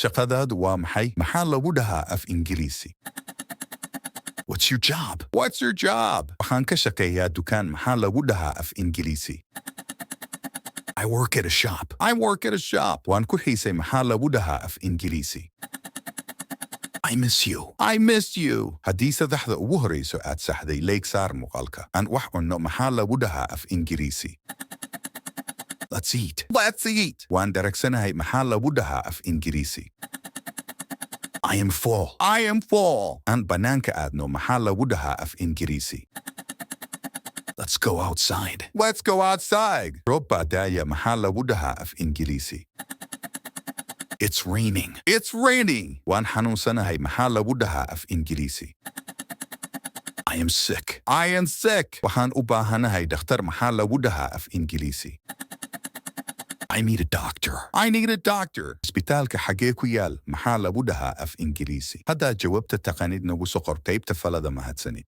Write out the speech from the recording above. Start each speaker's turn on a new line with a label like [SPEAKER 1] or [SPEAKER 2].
[SPEAKER 1] Shaqada waa maxay? Maxaa lagu dhahaa af Ingiriisi? What's your job? What's your job? Waxaan ka shaqeeyaa dukaan. Maxaa lagu dhahaa af Ingiriisi? I work at a shop. I work at a shop. Waan ku xiisay. Maxaa lagu dhahaa af Ingiriisi? I miss you. I miss you. Haddii saddexda ugu horeyso aad saxday leeg saar muuqaalka. Aan wax cunno. Maxaa lagu dhahaa af Ingiriisi? Let's eat. Let's eat. Waan daragsanahay. Maxaa lagu dhahaa af Ingiriisi? I am full. I am full. Aan banaanka aadno. Maxaa lagu dhahaa af Ingiriisi? Let's go outside. Let's go outside. Roob baa daaya. Maxaa lagu dhahaa af Ingiriisi? It's raining. It's raining. Waan xanuunsanahay. Maxaa lagu dhahaa af Ingiriisi? I am sick. I am sick. Waxaan u baahanahay dhakhtar. Maxaa lagu dhahaa af Ingiriisi? I need a doctor. I need a doctor. Isbitaalka xagee ku yaal? Maxaa lagu dhahaa af Ingiriisi? Haddaad jawaabta taqaanid nagu soo qor qaybta falada mahadsanid.